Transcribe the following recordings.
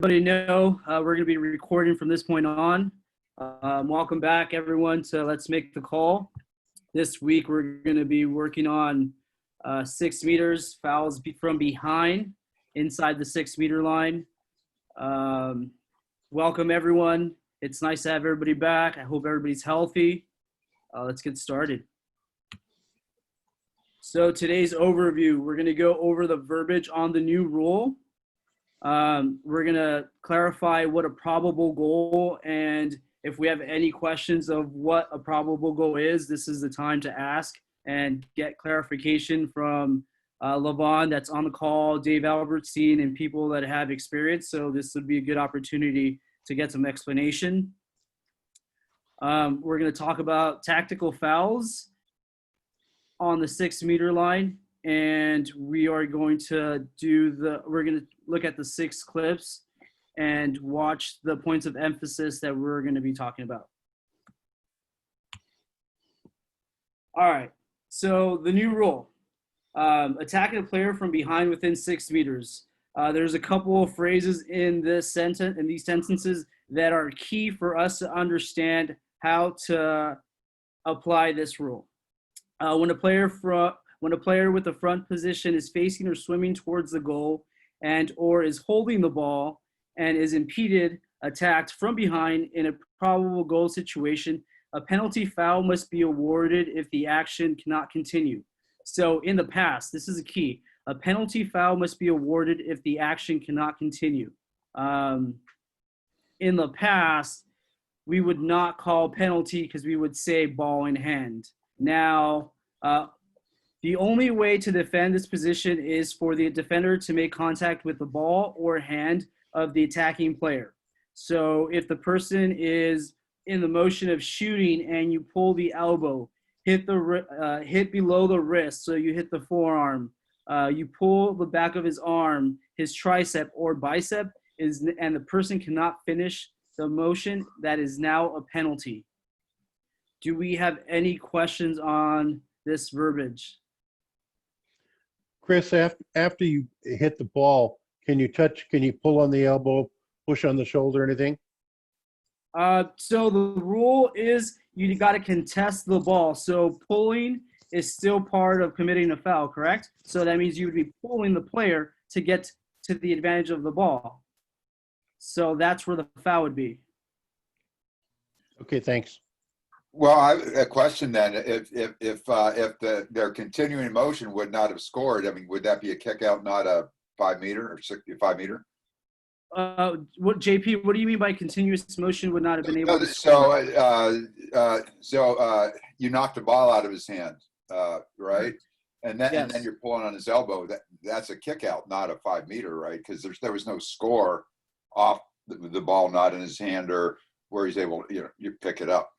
Everybody know we're going to be recording from this point on. Welcome back, everyone, to Let's Make the Call. This week, we're going to be working on 6 meters, fouls from behind, inside the 6-meter line. Welcome, everyone. It's nice to have everybody back. I hope everybody's healthy. Let's get started. So today's overview, we're going to go over the verbiage on the new rule. We're going to clarify what a probable goal, and if we have any questions of what a probable goal is, this is the time to ask and get clarification from Levon that's on the call, Dave Albertstein, and people that have experience. So this would be a good opportunity to get some explanation. We're going to talk about tactical fouls on the 6-meter line, and we are going to we're going to look at the 6 clips and watch the points of emphasis that we're going to be talking about. All right, so the new rule, attacking a player from behind within 6 meters. There's a couple of phrases in these sentences that are key for us to understand how to apply this rule. When a player with the front position is facing or swimming towards the goal and or is holding the ball and is impeded, attacked from behind in a probable goal situation, a penalty foul must be awarded if the action cannot continue. So in the past, this is a key. A penalty foul must be awarded if the action cannot continue. In the past, we would not call penalty because we would say ball in hand. Now, the only way to defend this position is for the defender to make contact with the ball or hand of the attacking player. So if the person is in the motion of shooting and you pull the elbow, hit below the wrist, so you hit the forearm, you pull the back of his arm, his tricep or bicep, and the person cannot finish the motion, that is now a penalty. Do we have any questions on this verbiage? Chris, after you hit the ball, can you pull on the elbow, push on the shoulder, anything? So the rule is you got to contest the ball. So pulling is still part of committing a foul, correct? So that means you would be pulling the player to get to the advantage of the ball. So that's where the foul would be. Okay, thanks. Well, I have a question then. If their continuing motion would not have scored, I mean, would that be a kick out, not a 5-meter or 65 meter? What JP? What do you mean by continuous motion would not have been able to score? score? So you knocked the ball out of his hand, right? And then Yes. and then you're pulling on his elbow. That's a kick out, not a 5-meter, right? Because there was no score off the ball not in his hand or where he's able, you pick it up.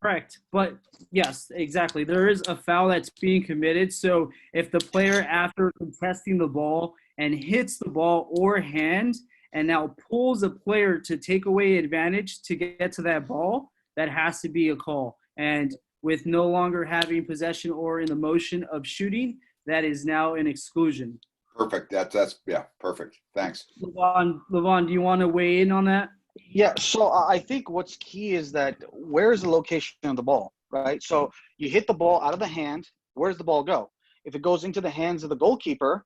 Correct. But yes, exactly. There is a foul that's being committed. So if the player, after contesting the ball and hits the ball or hand and now pulls a player to take away advantage to get to that ball, that has to be a call. And with no longer having possession or in the motion of shooting, that is now an exclusion. Perfect. That's perfect. Thanks. Levon, do you want to weigh in on that? Yeah, so I think what's key is that where is the location of the ball, right? So you hit the ball out of the hand, where does the ball go? If it goes into the hands of the goalkeeper,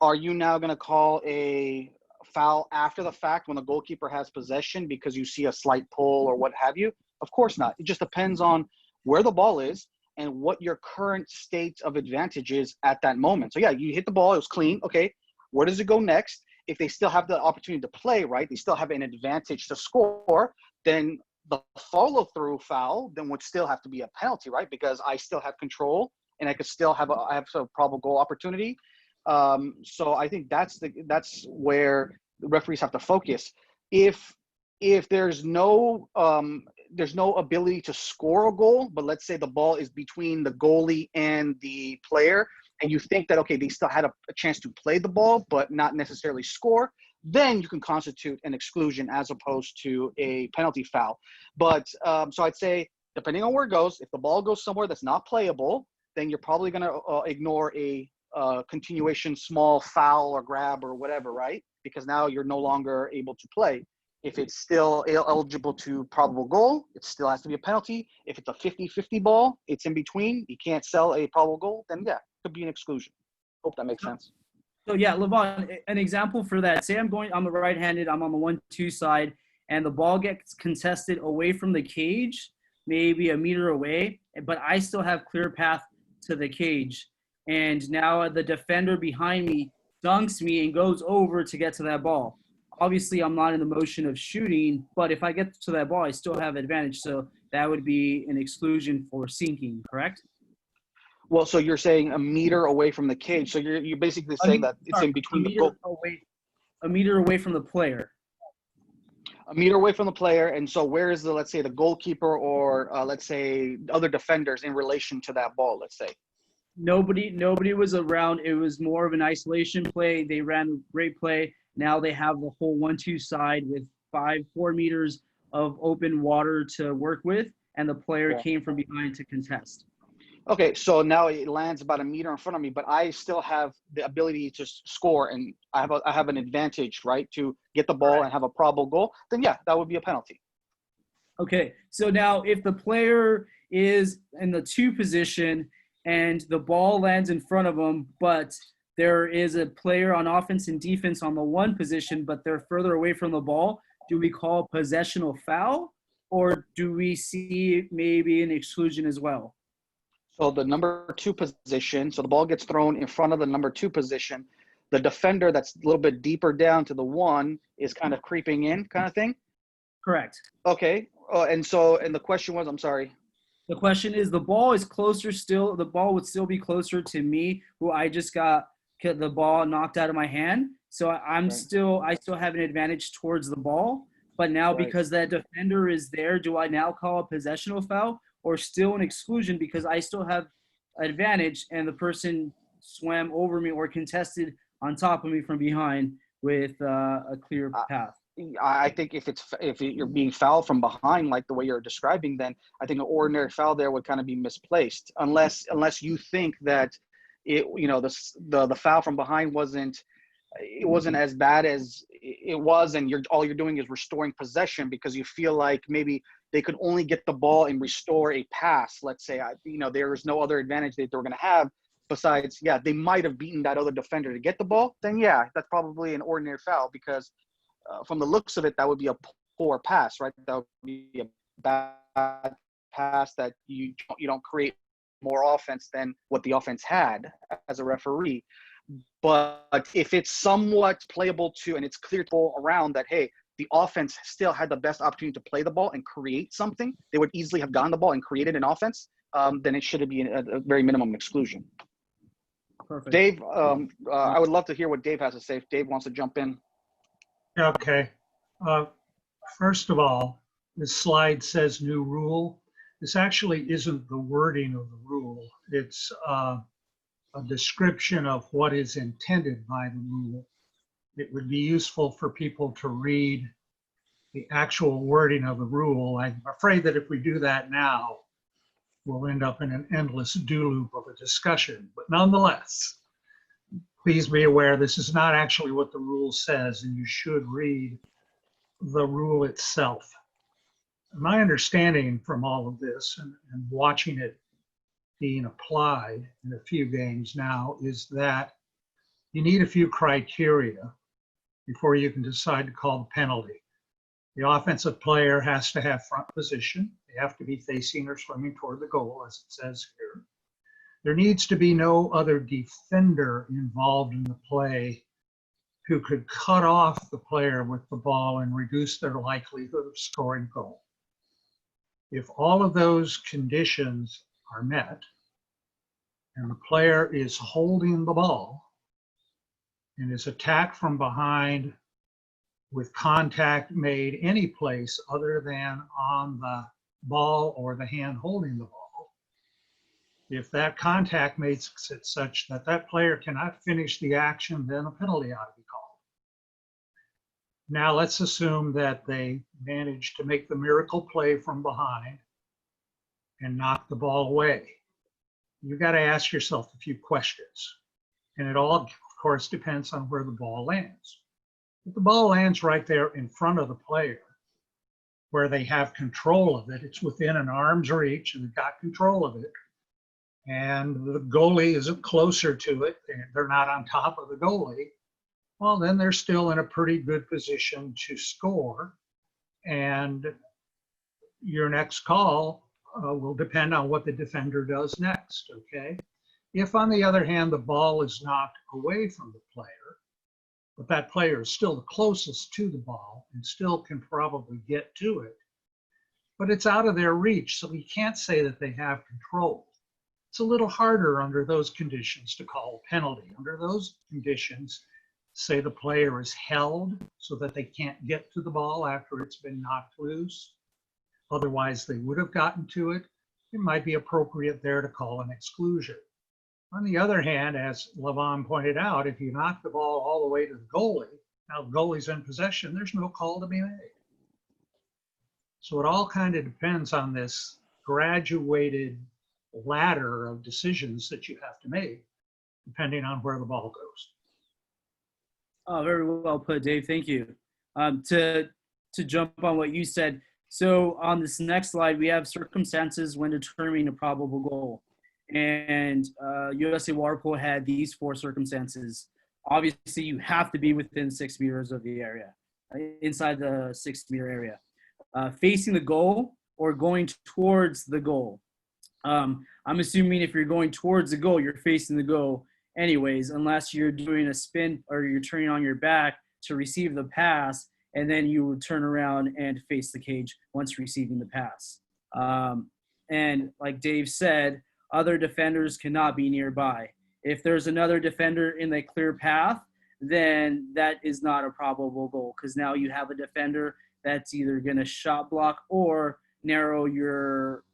are you now going to call a foul after the fact when the goalkeeper has possession because you see a slight pull or what have you? Of course not. It just depends on where the ball is and what your current state of advantage is at that moment. So yeah, you hit the ball, it was clean. Okay, where does it go next? If they still have the opportunity to play, right, they still have an advantage to score, then the follow-through foul then would still have to be a penalty, right? Because I still have control and I could still have a probable goal opportunity. So I think that's where the referees have to focus. If there's no ability to score a goal, but let's say the ball is between the goalie and the player, and you think that, okay, they still had a chance to play the ball, but not necessarily score, then you can constitute an exclusion as opposed to a penalty foul. But so I'd say, depending on where it goes, if the ball goes somewhere that's not playable, then you're probably going to ignore a continuation small foul or grab or whatever, right? because now you're no longer able to play. If it's still eligible to probable goal, it still has to be a penalty. If it's a 50-50 ball, it's in between, you can't sell a probable goal, then yeah, it could be an exclusion. Hope that makes sense. So yeah, Levon, an example for that. Say I'm the right-handed, I'm on the 1-2 side, and the ball gets contested away from the cage, maybe a meter away, but I still have clear path to the cage. And now the defender behind me dunks me and goes over to get to that ball. Obviously, I'm not in the motion of shooting, but if I get to that ball, I still have advantage. So that would be an exclusion for sinking, correct? Well, so you're saying a meter away from the cage. So you're basically saying that it's in between the goal. A meter away from the player. A meter away from the player. And so where is the, let's say, the goalkeeper or let's say other defenders in relation to that ball, let's say? Nobody was around. It was more of an isolation play. They ran a great play. Now they have the whole 1-2 side with 4 meters of open water to work with, and the player came from behind to contest. Okay, so now it lands about a meter in front of me, but I still have the ability to score, and I have an advantage, right, to get the ball and have a probable goal. Then yeah, that would be a penalty. Okay, so now if the player is in the 2 position and the ball lands in front of them, but there is a player on offense and defense on the 1 position, but they're further away from the ball, do we call possessional foul, or do we see maybe an exclusion as well? So the number 2 position, so the ball gets thrown in front of the number 2 position. The defender that's a little bit deeper down to the 1 is kind of creeping in, kind of thing? Correct. Okay, and the question was, I'm sorry. The question is, the ball is closer still. The ball would still be closer to me, who I just got the ball knocked out of my hand. So I still have an advantage towards the ball. But now because that defender is there, do I now call a possessional foul or still an exclusion because I still have advantage and the person swam over me or contested on top of me from behind with a clear path? I think if you're being fouled from behind, like the way you're describing, then I think an ordinary foul there would kind of be misplaced, unless you think that the foul from behind wasn't as bad as it was, and all you're doing is restoring possession because you feel like maybe they could only get the ball and restore a pass. Let's say there is no other advantage that they're going to have besides they might have beaten that other defender to get the ball. Then that's probably an ordinary foul because. From the looks of it, that would be a poor pass, right? That would be a bad pass that you don't create more offense than what the offense had as a referee. But if it's somewhat playable and it's clear to all around that, hey, the offense still had the best opportunity to play the ball and create something, they would easily have gotten the ball and created an offense, then it should be a very minimum exclusion. Perfect. Dave, I would love to hear what Dave has to say if Dave wants to jump in. Okay. First of all, this slide says new rule. This actually isn't the wording of the rule. It's a description of what is intended by the rule. It would be useful for people to read the actual wording of the rule. I'm afraid that if we do that now, we'll end up in an endless do loop of a discussion. But nonetheless, please be aware this is not actually what the rule says, and you should read the rule itself. My understanding from all of this and watching it being applied in a few games now is that you need a few criteria before you can decide to call the penalty. The offensive player has to have front position. They have to be facing or swimming toward the goal, as it says here. There needs to be no other defender involved in the play who could cut off the player with the ball and reduce their likelihood of scoring goal. If all of those conditions are met and the player is holding the ball and is attacked from behind with contact made any place other than on the ball or the hand holding the ball, if that contact makes it such that that player cannot finish the action, then a penalty ought to be called. Now let's assume that they managed to make the miracle play from behind and knock the ball away. You've got to ask yourself a few questions. And it all, of course, depends on where the ball lands. If the ball lands right there in front of the player, where they have control of it, it's within an arm's reach and they've got control of it, and the goalie is closer to it, they're not on top of the goalie, well, then they're still in a pretty good position to score. And your next call will depend on what the defender does next, okay? If, on the other hand, the ball is knocked away from the player, but that player is still the closest to the ball and still can probably get to it, but it's out of their reach, so we can't say that they have control. It's a little harder under those conditions to call a penalty. Under those conditions, say the player is held so that they can't get to the ball after it's been knocked loose. Otherwise, they would have gotten to it. It might be appropriate there to call an exclusion. On the other hand, as Levon pointed out, if you knock the ball all the way to the goalie, now the goalie's in possession, there's no call to be made. So it all kind of depends on this graduated ladder of decisions that you have to make, depending on where the ball goes. Oh, very well put, Dave. Thank you. To jump on what you said, so on this next slide, we have circumstances when determining a probable goal. And USA Water Polo had these 4 circumstances. Obviously, you have to be within 6 meters of the area, inside the 6-meter area. Facing the goal or going towards the goal. I'm assuming if you're going towards the goal, you're facing the goal anyways, unless you're doing a spin or you're turning on your back to receive the pass, and then you would turn around and face the cage once receiving the pass. And like Dave said, other defenders cannot be nearby. If there's another defender in the clear path, then that is not a probable goal, because now you have a defender that's either going to shot block or narrow your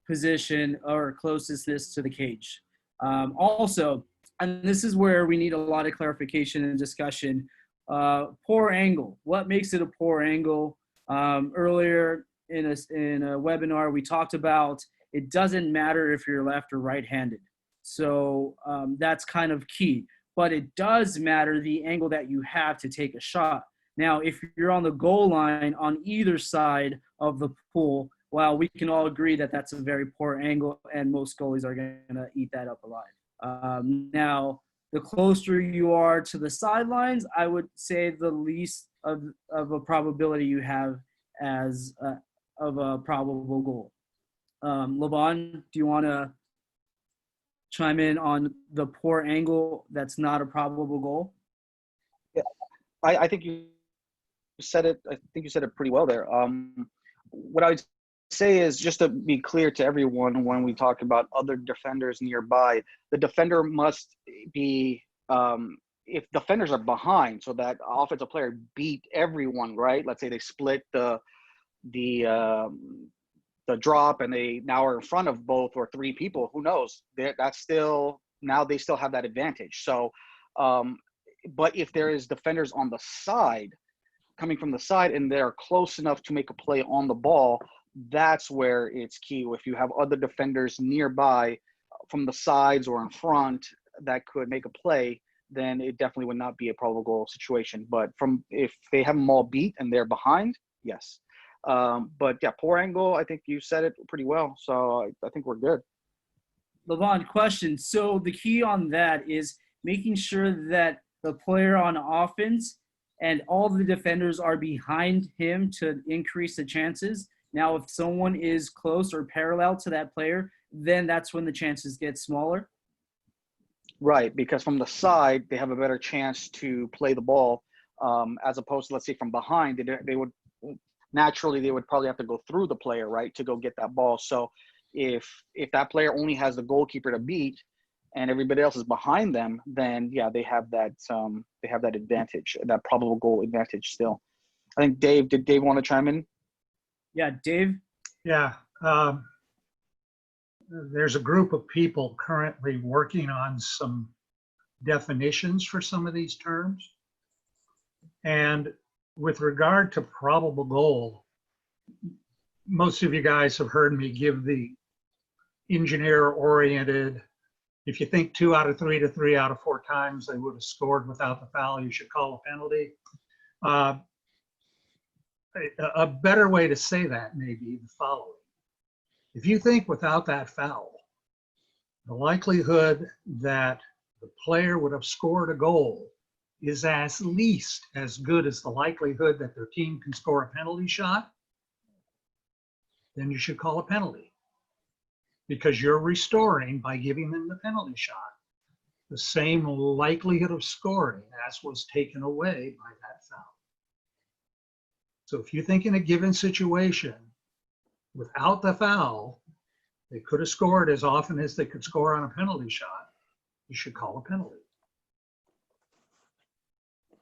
position or closeness to the cage. Also, and this is where we need a lot of clarification and discussion, poor angle. What makes it a poor angle? Earlier in a webinar, we talked about it doesn't matter if you're left or right-handed. So that's kind of key. But it does matter the angle that you have to take a shot. Now, if you're on the goal line on either side of the pool, well, we can all agree that that's a very poor angle, and most goalies are going to eat that up alive. Now, the closer you are to the sidelines, I would say the least of a probability you have as of a probable goal. Levon, do you want to chime in on the poor angle that's not a probable goal? Yeah, I think you said it. I think you said it pretty well there. What I would say is, just to be clear to everyone, when we talk about other defenders nearby, the defender must be, if defenders are behind, so that offensive player beat everyone, right? Let's say they split the drop and they now are in front of both or 3 people, who knows? That's still, now they still have that advantage. So, but if there is defenders on the side, coming from the side, and they're close enough to make a play on the ball, that's where it's key. If you have other defenders nearby from the sides or in front that could make a play, then it definitely would not be a probable goal situation. But if they have them all beat and they're behind, yes. But yeah, poor angle, I think you said it pretty well. So I think we're good. Levon, question. So the key on that is making sure that the player on offense and all the defenders are behind him to increase the chances. Now, if someone is close or parallel to that player, then that's when the chances get smaller. Right, because from the side, they have a better chance to play the ball, as opposed to, let's say, from behind, they would naturally, they would probably have to go through the player, right, to go get that ball. So if that player only has the goalkeeper to beat and everybody else is behind them, then yeah, they have that advantage, that probable goal advantage still. I think did Dave want to chime in? Yeah, Dave? Yeah. There's a group of people currently working on some definitions for some of these terms. And with regard to probable goal, most of you guys have heard me give the engineer-oriented, if you think 2 out of 3 to 3 out of 4 times they would have scored without the foul, you should call a penalty. Uh, a better way to say that may be the following. If you think without that foul, the likelihood that the player would have scored a goal is at least as good as the likelihood that their team can score a penalty shot, then you should call a penalty, because you're restoring by giving them the penalty shot the same likelihood of scoring as was taken away by that foul. So if you think in a given situation, without the foul, they could have scored as often as they could score on a penalty shot, you should call a penalty.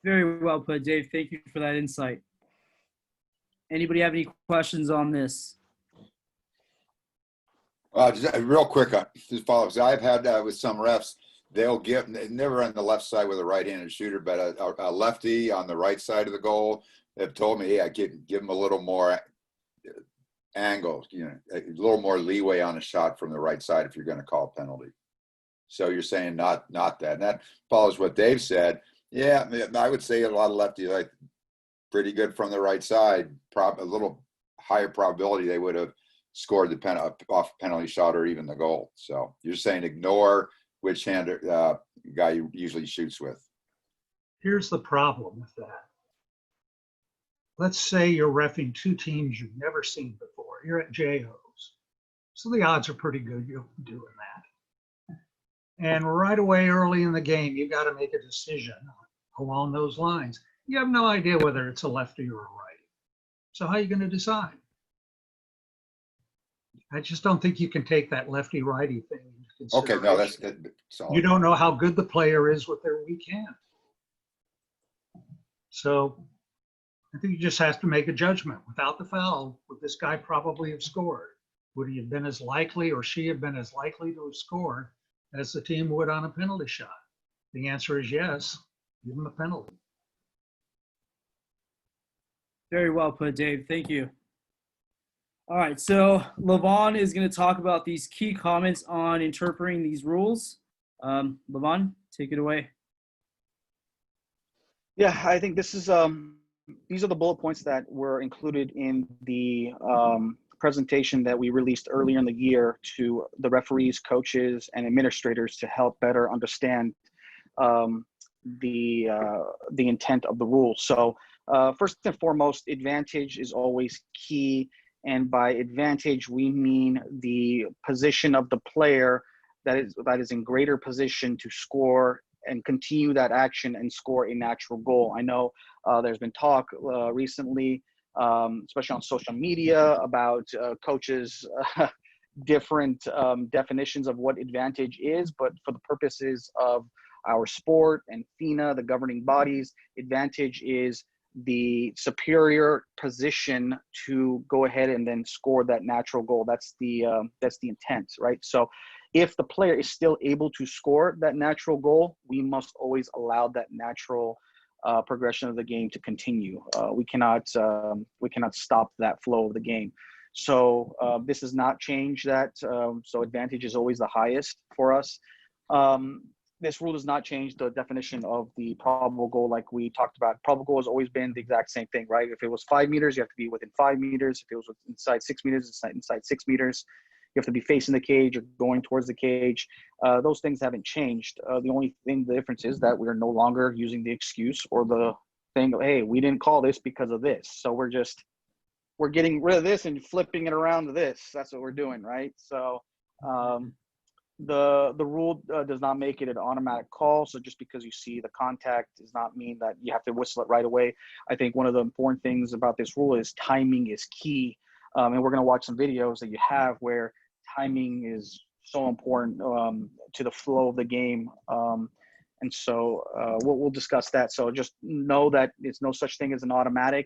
Very well put, Dave. Thank you for that insight. Anybody have any questions on this? Just real quick, just follow up. I've had with some refs, they'll give, never on the left side with a right-handed shooter, but a lefty on the right side of the goal have told me, hey, I give them a little more angle, a little more leeway on a shot from the right side if you're going to call a penalty. So you're saying not that. And that follows what Dave said. Yeah, I would say a lot of lefties like pretty good from the right side, a little higher probability they would have scored the off penalty shot or even the goal. So you're saying ignore which hand guy you usually shoots with. Here's the problem with that. Let's say you're reffing two teams you've never seen before. You're at JOs. So the odds are pretty good you'll be doing that. And right away, early in the game, you've got to make a decision along those lines. You have no idea whether it's a lefty or a righty. So how are you going to decide? I just don't think you can take that lefty-righty thing into Okay, consideration. no, that's good. You don't know how good the player is with their weak hand. So I think you just have to make a judgment. Without the foul, would this guy probably have scored? Would he have been as likely, or she have been as likely to have scored as the team would on a penalty shot? The answer is yes. Give him a penalty. Very well put, Dave. Thank you. All right, so Levon is going to talk about these key comments on interpreting these rules. Levon, take it away. Yeah, I think this is these are the bullet points that were included in the presentation that we released earlier in the year to the referees, coaches, and administrators to help better understand the intent of the rule. So first and foremost, advantage is always key. And by advantage, we mean the position of the player that is in greater position to score and continue that action and score a natural goal. I know there's been talk recently, especially on social media, about coaches' different definitions of what advantage is, but for the purposes of our sport and FINA, the governing bodies, advantage is the superior position to go ahead and then score that natural goal. That's the intent, right? So if the player is still able to score that natural goal, we must always allow that natural progression of the game to continue. We cannot stop that flow of the game. So this does not change that. So advantage is always the highest for us. This rule does not change the definition of the probable goal like we talked about. Probable goal has always been the exact same thing, right? If it was 5 meters, you have to be within 5 meters. If it was inside 6 meters, it's inside 6 meters. You have to be facing the cage or going towards the cage. Those things haven't changed. The only thing, the difference is that we're no longer using the excuse or the thing of, hey, we didn't call this because of this. So we're getting rid of this and flipping it around to this. That's what we're doing, right? So the rule does not make it an automatic call. So just because you see the contact does not mean that you have to whistle it right away. I think one of the important things about this rule is timing is key. And we're going to watch some videos that you have where timing is so important to the flow of the game. And so we'll discuss that. So just know that it's no such thing as an automatic.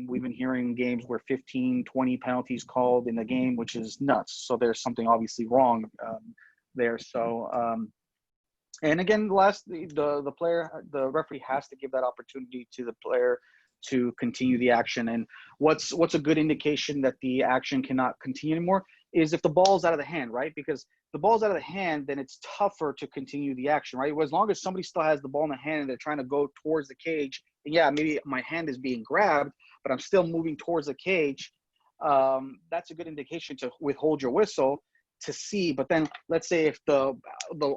We've been hearing games where 15, 20 penalties called in the game, which is nuts. So there's something obviously wrong there. So, and again, the player, the referee has to give that opportunity to the player to continue the action. And what's a good indication that the action cannot continue anymore is if the ball's out of the hand, right? Because if the ball's out of the hand, then it's tougher to continue the action, right? As long as somebody still has the ball in the hand and they're trying to go towards the cage, and yeah, maybe my hand is being grabbed, but I'm still moving towards the cage. That's a good indication to withhold your whistle to see. But then let's say if the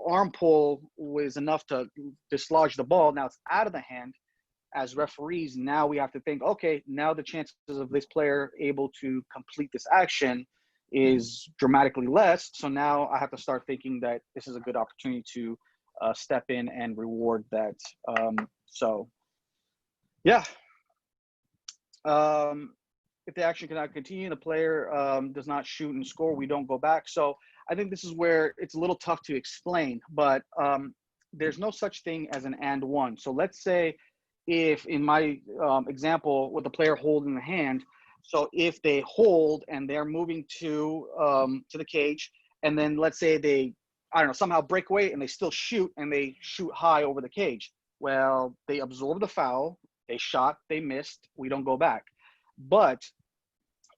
arm pull was enough to dislodge the ball, now it's out of the hand. As referees, now we have to think, okay, now the chances of this player able to complete this action is dramatically less. So now I have to start thinking that this is a good opportunity to step in and reward that. So, yeah. If the action cannot continue, the player does not shoot and score, we don't go back. So I think this is where it's a little tough to explain, but there's no such thing as an and one. So let's say if in my example with the player holding the hand, so if they hold and they're moving to the cage, and then let's say they, I don't know, somehow break away and they still shoot and they shoot high over the cage. Well, they absorb the foul, they shot, they missed, we don't go back. But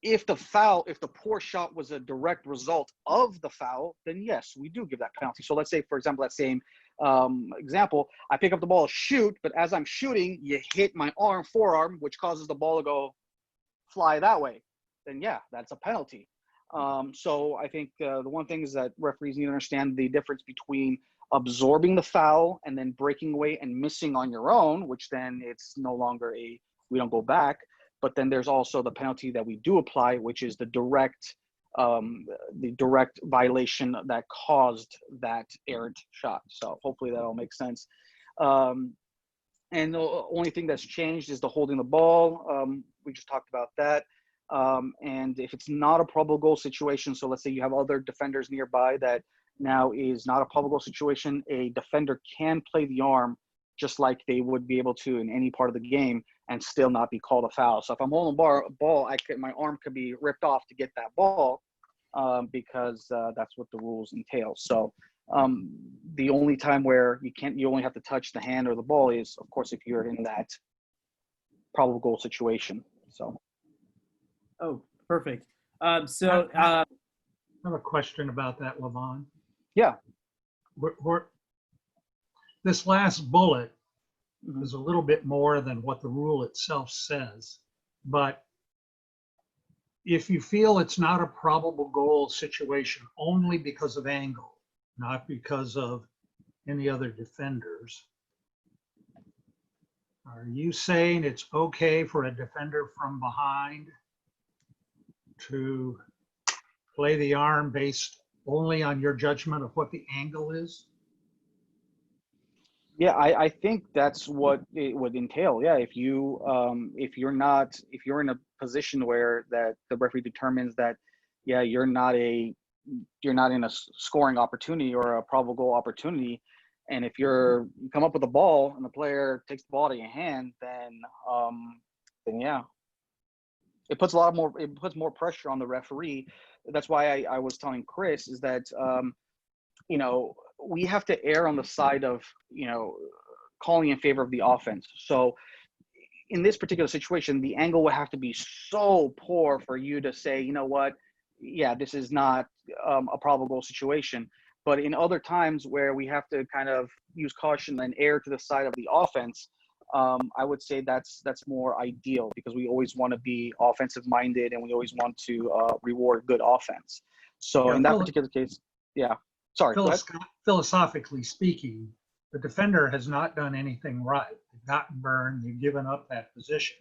if the poor shot was a direct result of the foul, then yes, we do give that penalty. So let's say, for example, that same example, I pick up the ball, shoot, but as I'm shooting, you hit my forearm, which causes the ball to go fly that way. Then yeah, that's a penalty. So I think the one thing is that referees need to understand the difference between absorbing the foul and then breaking away and missing on your own, which then it's no longer we don't go back. But then there's also the penalty that we do apply, which is the direct violation that caused that errant shot. So hopefully that all makes sense. And the only thing that's changed is the holding the ball. We just talked about that. And if it's not a probable goal situation, so let's say you have other defenders nearby that now is not a probable goal situation, a defender can play the arm just like they would be able to in any part of the game and still not be called a foul. So if I'm holding a ball, my arm could be ripped off to get that ball because that's what the rules entail. So the only time where you only have to touch the hand or the ball is, of course, if you're in that probable goal situation. So. Oh, perfect. I have a question about that, Levon. Yeah. This last bullet is a little bit more than what the rule itself says. But if you feel it's not a probable goal situation only because of angle, not because of any other defenders, are you saying it's okay for a defender from behind to play the arm based only on your judgment of what the angle is? Yeah, I think that's what it would entail. Yeah, if you're in a position where that the referee determines that, yeah, you're not in a scoring opportunity or a probable goal opportunity, and if you come up with a ball and the player takes the ball out of your hand, then yeah, it puts more pressure on the referee. That's why I was telling Chris is that we have to err on the side of, calling in favor of the offense. So in this particular situation, the angle would have to be so poor for you to say, you know what, yeah, this is not a probable goal situation. But in other times where we have to kind of use caution and err to the side of the offense, I would say that's more ideal because we always want to be offensive minded and we always want to reward good offense. So Yeah, in that particular case, yeah. Sorry. Philosophically speaking, the defender has not done anything right. They've gotten burned. They've given up that position.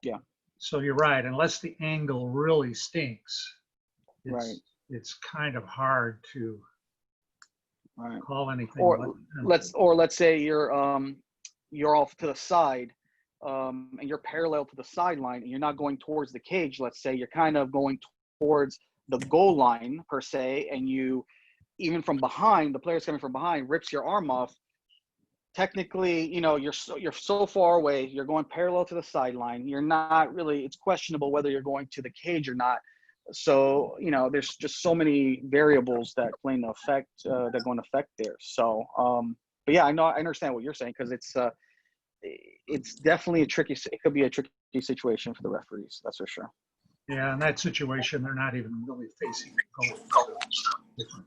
Yeah. So you're right. Unless the angle really stinks, Right. It's kind of hard to call anything. Or let's say you're off to the side, and you're parallel to the sideline, and you're not going towards the cage. Let's say you're kind of going towards the goal line per se, and even from behind, the player's coming from behind, rips your arm off. Technically, you're so far away. You're going parallel to the sideline. You're not really. It's questionable whether you're going to the cage or not. So there's just so many variables that play an effect that go in effect there. So, but yeah, I understand what you're saying because it's definitely it could be a tricky situation for the referees. That's for sure. Yeah, in that situation, they're not even really facing the goal. So it's different.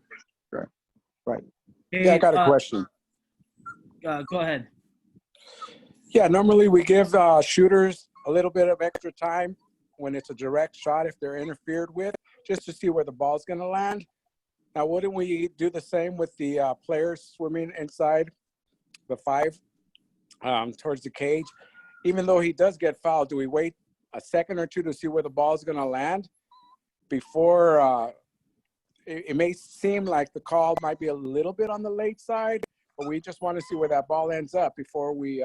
Right. Hey, Yeah, I got a question. Go ahead. Yeah, normally we give shooters a little bit of extra time when it's a direct shot if they're interfered with, just to see where the ball's going to land. Now, wouldn't we do the same with the players swimming inside the 5 towards the cage? Even though he does get fouled, do we wait a second or two to see where the ball's going to land before? It may seem like the call might be a little bit on the late side, but we just want to see where that ball ends up before we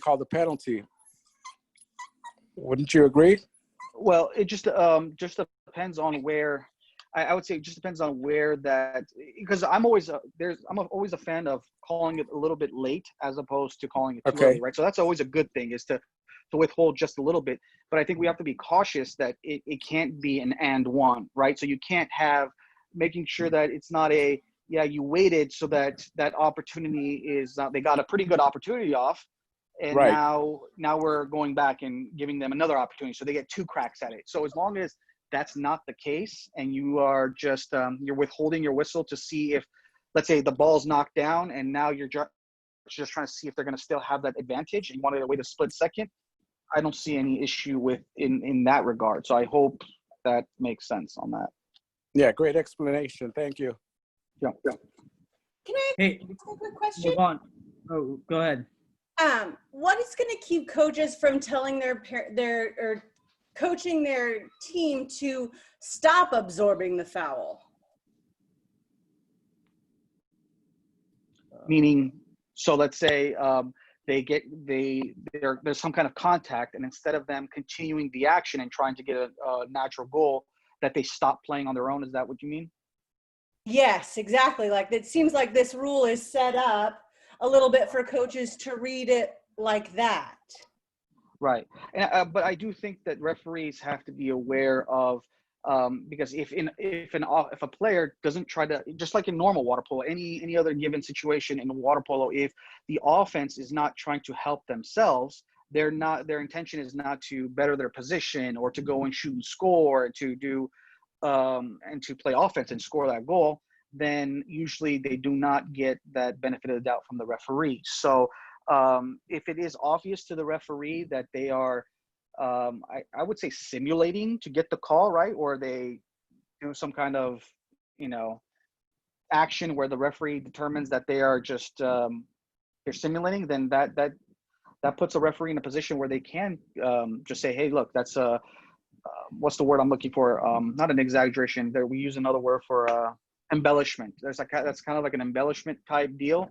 call the penalty. Wouldn't you agree? Well, it just depends on where. I would say it just depends on where that, because I'm always always a fan of calling it a little bit late as opposed to calling it too early, right? So that's always a good thing, is to withhold just a little bit. But I think we have to be cautious that it can't be an and one, right? So you can't have, making sure that it's not a, yeah, you waited so that opportunity is, they got a pretty good opportunity off. And Right. now we're going back and giving them another opportunity. So they get 2 cracks at it. So as long as that's not the case, and you are just, you're withholding your whistle to see if, let's say the ball's knocked down and now you're just trying to see if they're going to still have that advantage and you wanted to wait a split second, I don't see any issue with in that regard. So I hope that makes sense on that. Yeah, great explanation. Thank you. Yeah. Can I Hey, ask a quick question? Levon. Oh, go ahead. What is going to keep coaches from telling or coaching their team to stop absorbing the foul? Meaning, so let's say there's some kind of contact, and instead of them continuing the action and trying to get a natural goal, that they stop playing on their own. Is that what you mean? Yes, exactly. Like, it seems like this rule is set up a little bit for coaches to read it like that. Right. And, but I do think that referees have to be aware of, because if a player doesn't try to, just like in normal water polo, any other given situation in water polo, if the offense is not trying to help themselves, their intention is not to better their position or to go and shoot and score and to do and to play offense and score that goal, then usually they do not get that benefit of the doubt from the referee. So if it is obvious to the referee that they are, I would say, simulating to get the call, right? Or they do some kind of, action where the referee determines that they are just, they're simulating, then that puts a referee in a position where they can just say, hey, look, that's what's the word I'm looking for? Not an exaggeration. There, we use another word for embellishment. That's kind of like an embellishment type deal,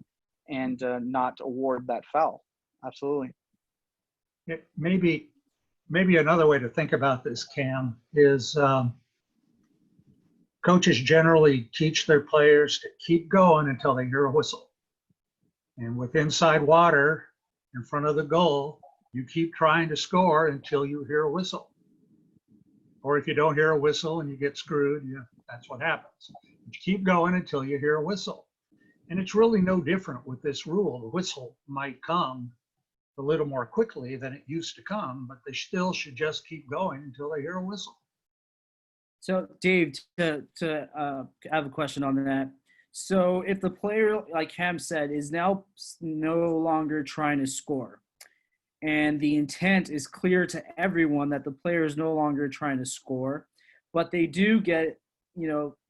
and not award that foul. Absolutely. Maybe another way to think about this, Cam, is coaches generally teach their players to keep going until they hear a whistle. And with inside water in front of the goal, you keep trying to score until you hear a whistle. Or if you don't hear a whistle and you get screwed, that's what happens. But you keep going until you hear a whistle. And it's really no different with this rule. The whistle might come a little more quickly than it used to come, but they still should just keep going until they hear a whistle. So, Dave, to have a question on that. So, if the player, like Cam said, is now no longer trying to score, and the intent is clear to everyone that the player is no longer trying to score, but they do get,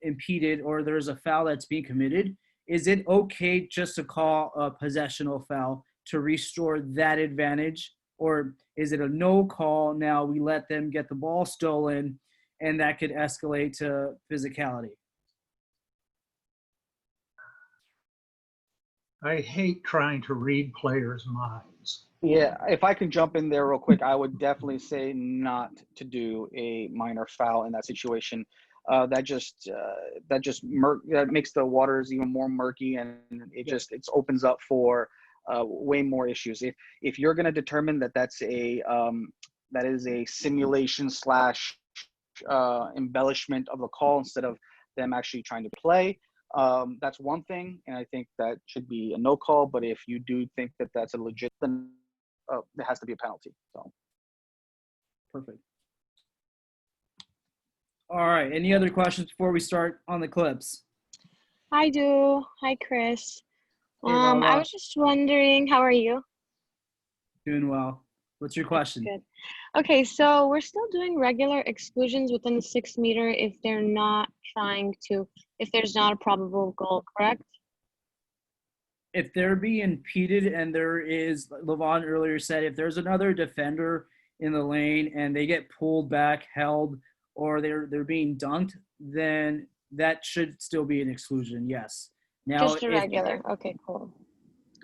impeded, or there's a foul that's being committed, is it okay just to call a possessional foul to restore that advantage? Or is it a no call? Now we let them get the ball stolen, and that could escalate to physicality. I hate trying to read players' minds. Yeah, if I can jump in there real quick, I would definitely say not to do a minor foul in that situation. That makes the waters even more murky, and it opens up for way more issues. If you're going to determine that that is a simulation / embellishment of the call instead of them actually trying to play, that's one thing, and I think that should be a no call. But if you do think that that's a legit, then there has to be a penalty. So Perfect. All right. Any other questions before we start on the clips? I do. Hi, Chris. Hey, I Lala. was just wondering, how are you? Doing well. What's your question? Good. Okay, so we're still doing regular exclusions within the 6 meter if they're not trying to, if there's not a probable goal, correct? If they're being impeded and there is, Levon earlier said, if there's another defender in the lane and they get pulled back, held, or they're being dunked, then that should still be an exclusion. Yes. Now, Just a regular. Okay, cool.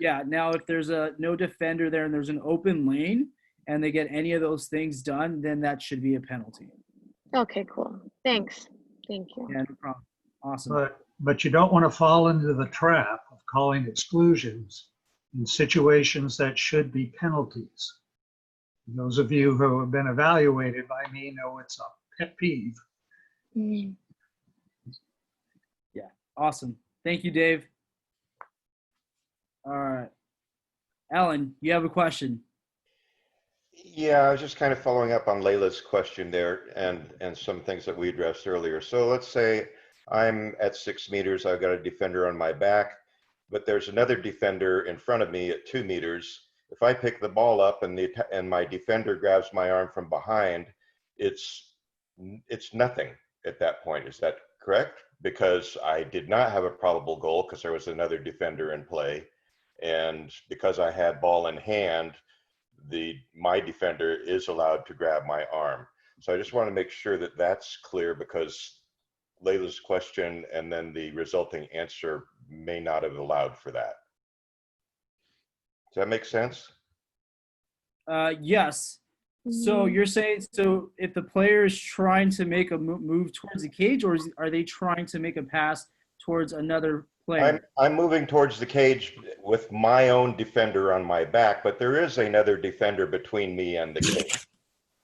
now if there's no defender there and there's an open lane and they get any of those things done, then that should be a penalty. Okay, cool. Thanks. Thank you. Yeah, no problem. Awesome. But you don't want to fall into the trap of calling exclusions in situations that should be penalties. Those of you who have been evaluated by me know it's a pet peeve. Mm. Awesome. Thank you, Dave. All right. Alan, you have a question. Yeah, I was just kind of following up on Layla's question there and some things that we addressed earlier. So let's say I'm at 6 meters, I've got a defender on my back, but there's another defender in front of me at 2 meters. If I pick the ball up and my defender grabs my arm from behind, it's nothing at that point. Is that correct? Because I did not have a probable goal because there was another defender in play. And because I had ball in hand, my defender is allowed to grab my arm. So I just want to make sure that that's clear because Layla's question and then the resulting answer may not have allowed for that. Does that make sense? Yes. So you're saying, so if the player is trying to make a move towards the cage, or are they trying to make a pass towards another player? I'm moving towards the cage with my own defender on my back, but there is another defender between me and the cage.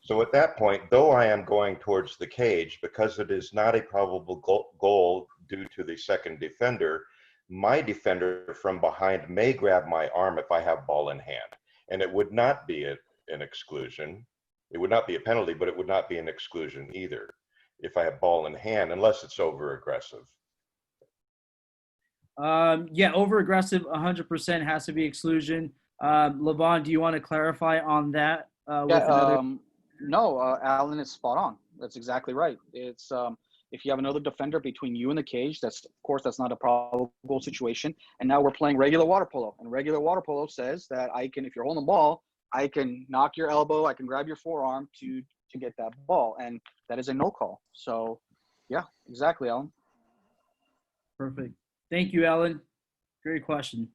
So at that point, though I am going towards the cage, because it is not a probable goal due to the second defender, my defender from behind may grab my arm if I have ball in hand. And it would not be an exclusion. It would not be a penalty, but it would not be an exclusion either if I have ball in hand, unless it's over aggressive. Yeah, over aggressive 100% has to be exclusion. Levon, do you want to clarify on that? No, Alan is spot on. That's exactly right. It's if you have another defender between you and the cage, that's not a probable goal situation. And now we're playing regular water polo, and regular water polo says that if you're holding the ball, I can knock your elbow, I can grab your forearm to get that ball, and that is a no call. So, yeah, exactly, Alan. Perfect. Thank you, Alan. Great question.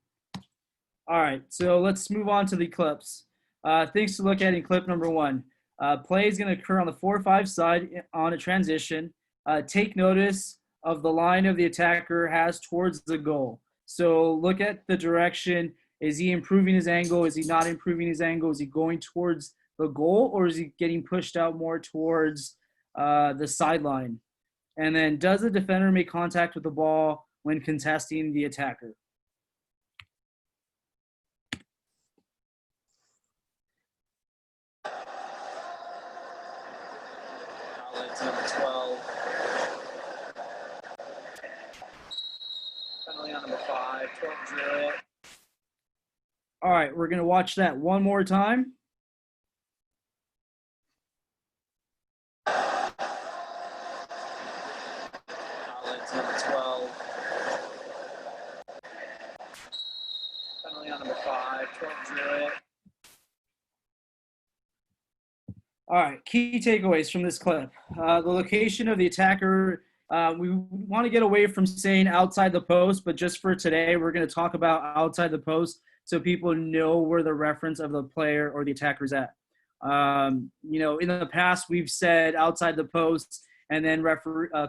All right, so let's move on to the clips. Things to look at in clip number 1. Play is going to occur on the 4-5 side on a transition. Take notice of the line of the attacker has towards the goal. So look at the direction. Is he improving his angle? Is he not improving his angle? Is he going towards the goal, or is he getting pushed out more towards the sideline? And then, does the defender make contact with the ball when contesting the attacker? Outlet's number 12. Penalty on number 5, 12-0. All right, we're going to watch that one more time. Outlet's number 12. Penalty on number 5, 12-0. All right, key takeaways from this clip. The location of the attacker, we want to get away from saying outside the post, but just for today, we're going to talk about outside the post so people know where the reference of the player or the attacker is at. In the past, we've said outside the post, and then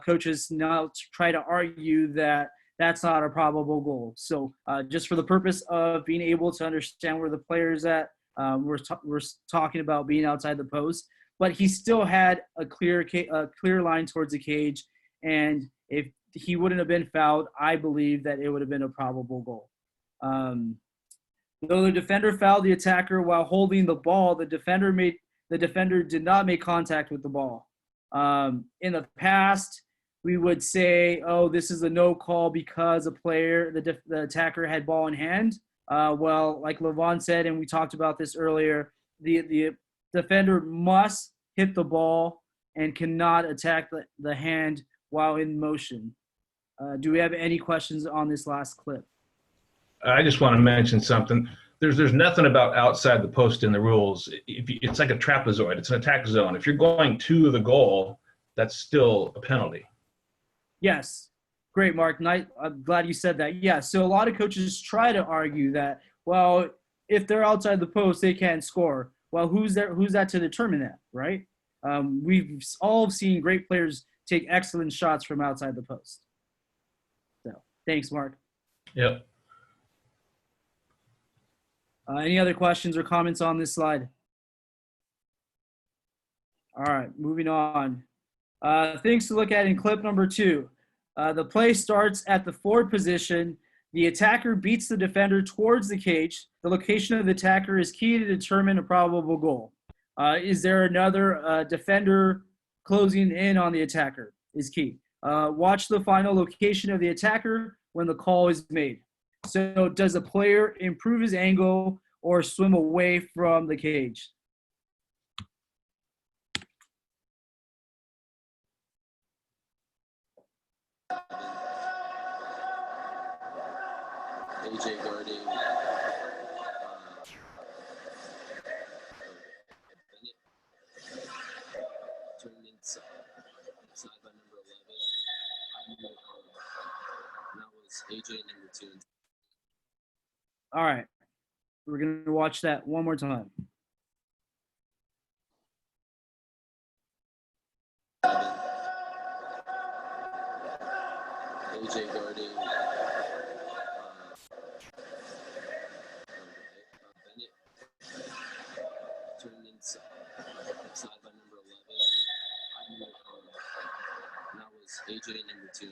coaches now try to argue that that's not a probable goal. So just for the purpose of being able to understand where the player is at, we're talking about being outside the post, but he still had a clear line towards the cage, and if he wouldn't have been fouled, I believe that it would have been a probable goal. Though the defender fouled the attacker while holding the ball, the defender did not make contact with the ball. In the past, we would say, oh, this is a no call because the attacker had ball in hand. Well, like Levon said, and we talked about this earlier, the defender must hit the ball and cannot attack the hand while in motion. Do we have any questions on this last clip? I just want to mention something. There's nothing about outside the post in the rules. It's like a trapezoid. It's an attack zone. If you're going to the goal, that's still a penalty. Yes. Great, Mark. I'm glad you said that. Yeah, so a lot of coaches try to argue that, well, if they're outside the post, they can't score. Well, who's that to determine that, right? We've all seen great players take excellent shots from outside the post. So, thanks, Mark. Yep. Any other questions or comments on this slide? All right, moving on. Things to look at in clip number 2. The play starts at the forward position. The attacker beats the defender towards the cage. The location of the attacker is key to determine a probable goal. Is there another defender closing in on the attacker is key. Watch the final location of the attacker when the call is made. So does a player improve his angle or swim away from the cage? AJ guarding Bennett. Turned inside by number 11. And that was AJ number 2. All right. We're going to watch that one more time. AJ guarding Bennett. Turned inside by number 11. And that was AJ number 2.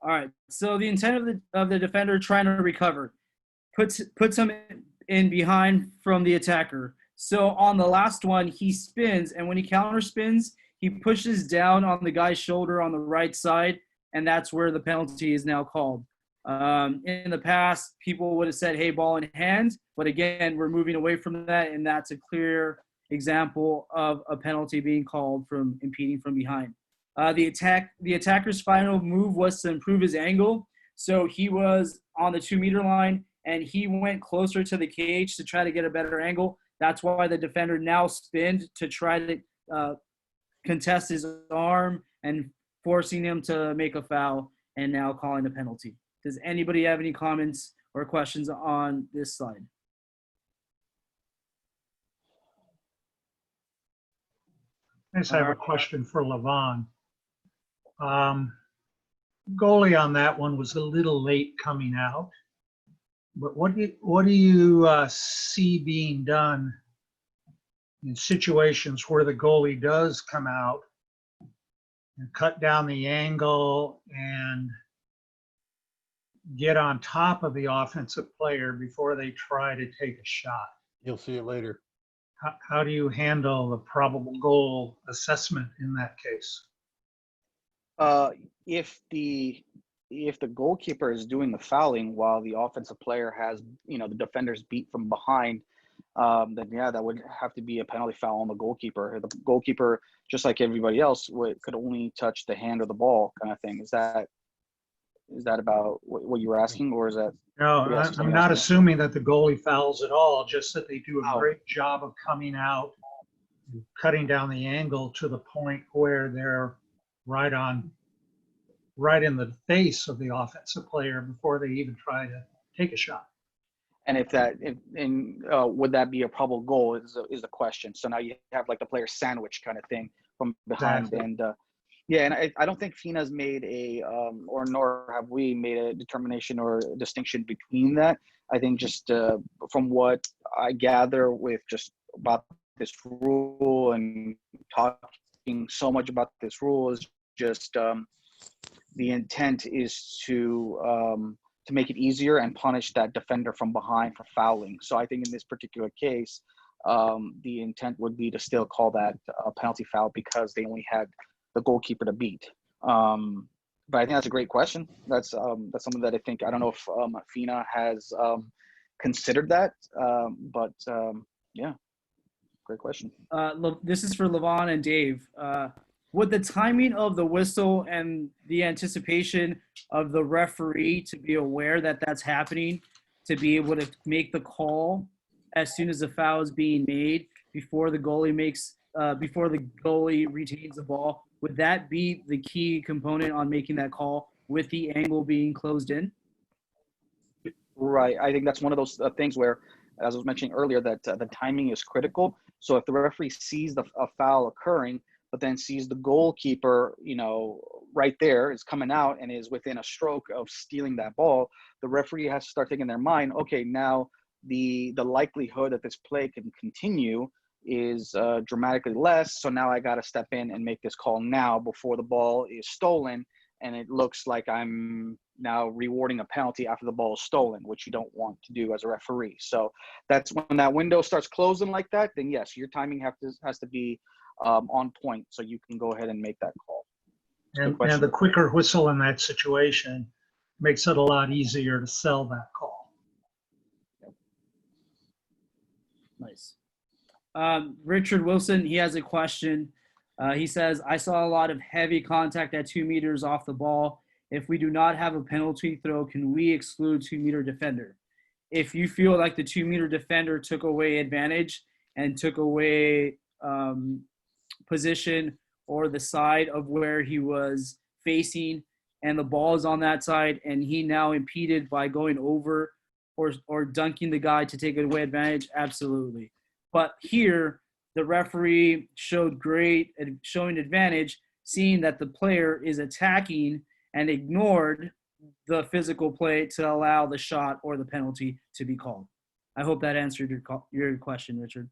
All right. So the intent of the defender trying to recover puts him in behind from the attacker. So on the last one, he spins, and when he counter spins, he pushes down on the guy's shoulder on the right side, and that's where the penalty is now called. In the past, people would have said, hey, ball in hand, but again, we're moving away from that, and that's a clear example of a penalty being called from impeding from behind. The attacker's final move was to improve his angle. So he was on the 2-meter line, and he went closer to the cage to try to get a better angle. That's why the defender now spinned to try to contest his arm and forcing him to make a foul and now calling a penalty. Does anybody have any comments or questions on this slide? I just have a question for Levon. Goalie on that one was a little late coming out, but what do you see being done in situations where the goalie does come out and cut down the angle and get on top of the offensive player before they try to take a shot? You'll see it later. How do you handle the probable goal assessment in that case? If the goalkeeper is doing the fouling while the offensive player has, the defender's beat from behind, then yeah, that would have to be a penalty foul on the goalkeeper. The goalkeeper, just like everybody else, could only touch the hand or the ball, kind of thing. Is that about what you were asking, or is that? No, I'm not assuming that the goalie fouls at all, just that they do a great job of coming out, and cutting down the angle to the point where they're right in the face of the offensive player before they even try to take a shot. And would that be a probable goal is the question. So now you have like the player sandwich kind of thing from behind. Exactly. And I don't think FINA's made or nor have we made a determination or a distinction between that. I think just from what I gather with just about this rule and talking so much about this rule is just the intent is to make it easier and punish that defender from behind for fouling. So I think in this particular case, the intent would be to still call that a penalty foul because they only had the goalkeeper to beat. But I think that's a great question. That's something that I don't know if FINA has considered that, but yeah, great question. This is for Levon and Dave. Would the timing of the whistle and the anticipation of the referee to be aware that that's happening, to be able to make the call as soon as the foul is being made before the goalie retains the ball, would that be the key component on making that call with the angle being closed in? Right. I think that's one of those things where, as I was mentioning earlier, that the timing is critical. So if the referee sees a foul occurring, but then sees the goalkeeper, right there is coming out and is within a stroke of stealing that ball, the referee has to start thinking in their mind, okay, now the likelihood that this play can continue is dramatically less. So now I got to step in and make this call now before the ball is stolen. And it looks like I'm now rewarding a penalty after the ball is stolen, which you don't want to do as a referee. So that's when that window starts closing like that, then yes, your timing has to be on point so you can go ahead and make that call. And the quicker whistle in that situation makes it a lot easier to sell that call. Nice. Richard Wilson, he has a question. He says, I saw a lot of heavy contact at 2 meters off the ball. If we do not have a penalty throw, can we exclude 2-meter defender? If you feel like the 2-meter defender took away advantage and took away position or the side of where he was facing, and the ball is on that side, and he now impeded by going over or dunking the guy to take away advantage, absolutely. But here, the referee showed showing advantage, seeing that the player is attacking and ignored the physical play to allow the shot or the penalty to be called. I hope that answered your question, Richard.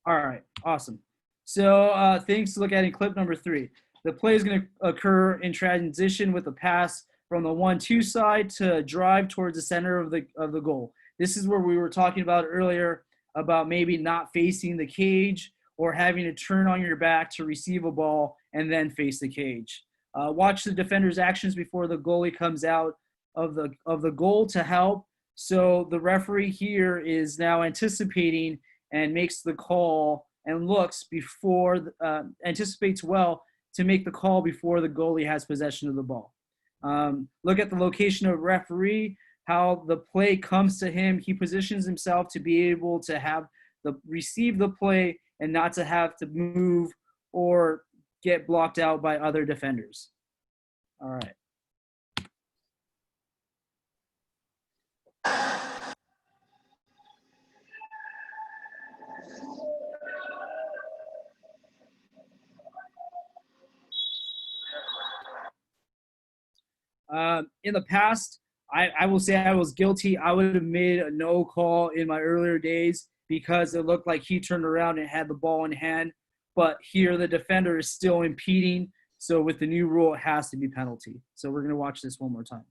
All right, awesome. So things to look at in clip number 3. The play is going to occur in transition with a pass from the 1-2 side to drive towards the center of the goal. This is where we were talking about earlier about maybe not facing the cage or having to turn on your back to receive a ball and then face the cage. Watch the defender's actions before the goalie comes out of the goal to help. So the referee here is now anticipating and makes the call and looks anticipates well to make the call before the goalie has possession of the ball. Look at the location of referee, how the play comes to him. He positions himself to be able to receive the play and not to have to move or get blocked out by other defenders. All right. In the past, I will say I was guilty. I would have made a no call in my earlier days because it looked like he turned around and had the ball in hand. But here the defender is still impeding. So with the new rule, it has to be penalty. So we're going to watch this one more time.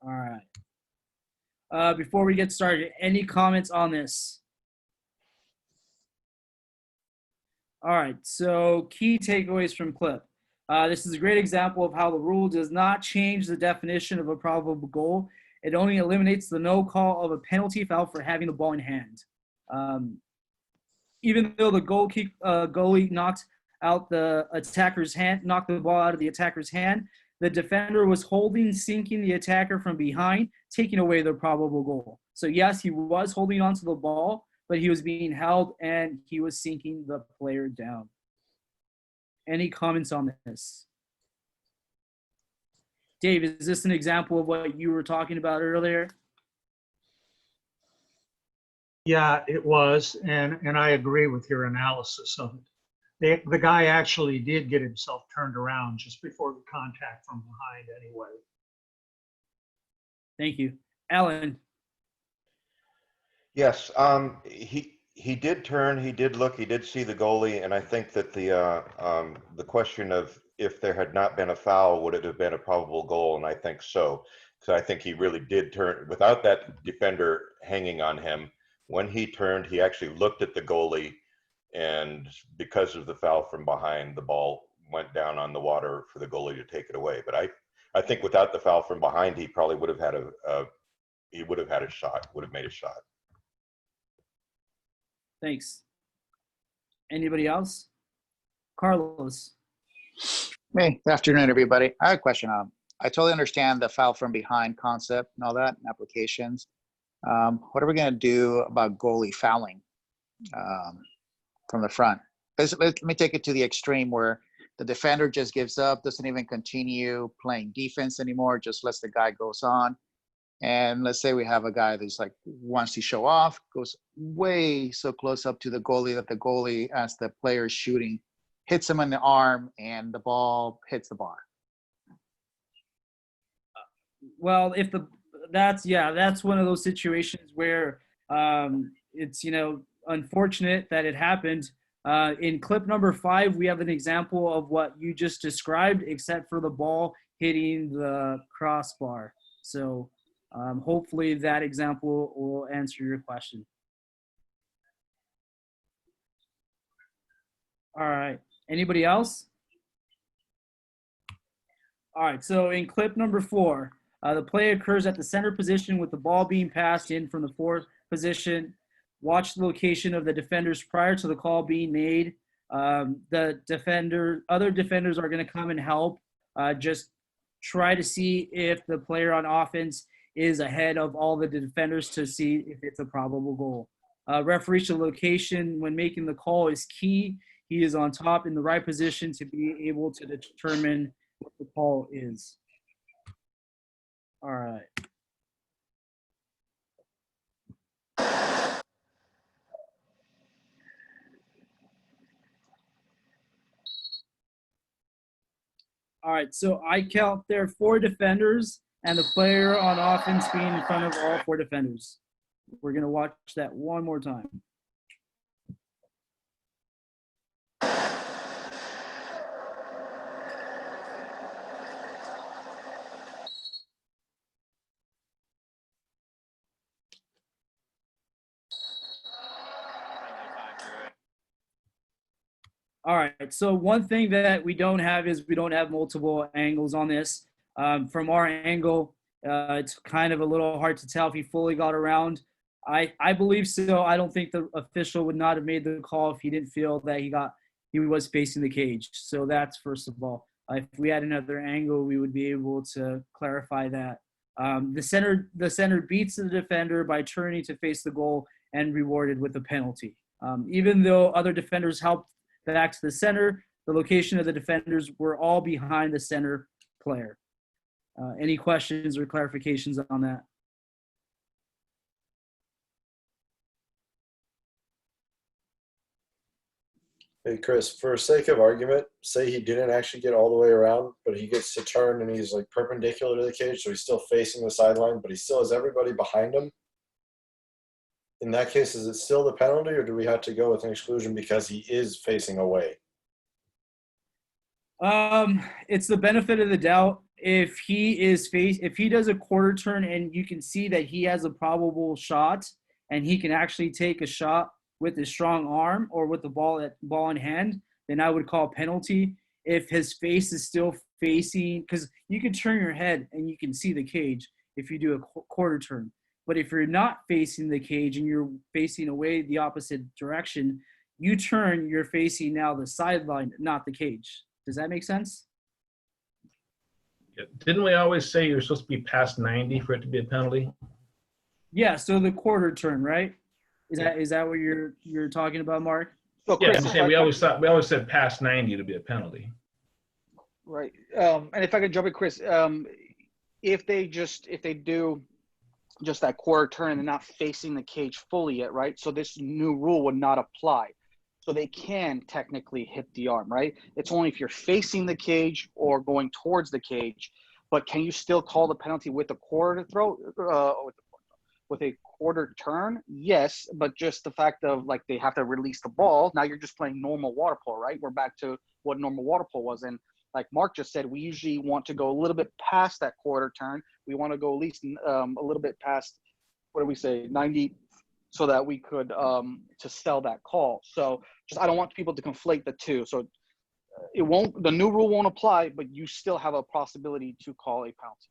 All right. Before we get started, any comments on this? All right, so key takeaways from clip. This is a great example of how the rule does not change the definition of a probable goal. It only eliminates the no call of a penalty foul for having the ball in hand. Even though the goalie knocked the ball out of the attacker's hand, the defender was sinking the attacker from behind, taking away the probable goal. So yes, he was holding onto the ball, but he was being held and he was sinking the player down. Any comments on this? Dave, is this an example of what you were talking about earlier? Yeah, it was, and I agree with your analysis of it. The guy actually did get himself turned around just before the contact from behind anyway. Thank you. Alan. Yes, he did turn, he did look, he did see the goalie, and I think that the question of if there had not been a foul, would it have been a probable goal? And I think so. So I think he really did turn without that defender hanging on him. When he turned, he actually looked at the goalie, and because of the foul from behind, the ball went down on the water for the goalie to take it away. But I think without the foul from behind, he probably would have had he would have had a shot, would have made a shot. Thanks. Anybody else? Carlos. Hey, good afternoon, everybody. I have a question. I totally understand the foul from behind concept and all that and applications. What are we going to do about goalie fouling from the front? Let me take it to the extreme where the defender just gives up, doesn't even continue playing defense anymore, just lets the guy goes on. And let's say we have a guy that's like wants to show off, goes way so close up to the goalie that the goalie, as the player is shooting, hits him in the arm and the ball hits the bar. Well, that's one of those situations where it's unfortunate that it happened. In clip number 5, we have an example of what you just described, except for the ball hitting the crossbar. So hopefully that example will answer your question. All right. Anybody else? All right. So in clip number 4, the play occurs at the center position with the ball being passed in from the fourth position. Watch the location of the defenders prior to the call being made. Other defenders are going to come and help. Just try to see if the player on offense is ahead of all the defenders to see if it's a probable goal. Referee's location when making the call is key. He is on top in the right position to be able to determine what the call is. All right. All right, so I count there 4 defenders and the player on offense being in front of all 4 defenders. We're going to watch that one more time. All right, so one thing that we don't have is we don't have multiple angles on this. From our angle, it's kind of a little hard to tell if he fully got around. I believe so. I don't think the official would not have made the call if he didn't feel that he was facing the cage. So that's first of all. If we had another angle, we would be able to clarify that. The center beats the defender by turning to face the goal and rewarded with a penalty. Even though other defenders helped back to the center, the location of the defenders were all behind the center player. Any questions or clarifications on that? Hey, Chris, for sake of argument, say he didn't actually get all the way around, but he gets to turn and he's like perpendicular to the cage, so he's still facing the sideline, but he still has everybody behind him. In that case, is it still the penalty, or do we have to go with an exclusion because he is facing away? It's the benefit of the doubt. If he does a quarter turn and you can see that he has a probable shot and he can actually take a shot with his strong arm or with the ball in hand, then I would call penalty. If his face is still facing, because you can turn your head and you can see the cage if you do a quarter turn. But if you're not facing the cage and you're facing away the opposite direction, you turn, you're facing now the sideline, not the cage. Does that make sense? Yeah. Didn't we always say you're supposed to be past 90 for it to be a penalty? Yeah, so the quarter turn, right? Is that what you're talking about, Mark? So Yeah, Chris, I'm saying we always said past 90 to be a penalty. right. And if I could jump in, Chris, if they do just that quarter turn and they're not facing the cage fully yet, right? So this new rule would not apply. So they can technically hit the arm, right? It's only if you're facing the cage or going towards the cage But can you still call the penalty with a quarter throw, with a quarter turn? Yes, but just the fact of like they have to release the ball. Now you're just playing normal water polo, right? We're back to what normal water polo was. And like Mark just said, we usually want to go a little bit past that quarter turn. We want to go at least a little bit past, what do we say, 90, so that we could to sell that call. So just I don't want people to conflate the two. So it won't, the new rule won't apply, but you still have a possibility to call a penalty.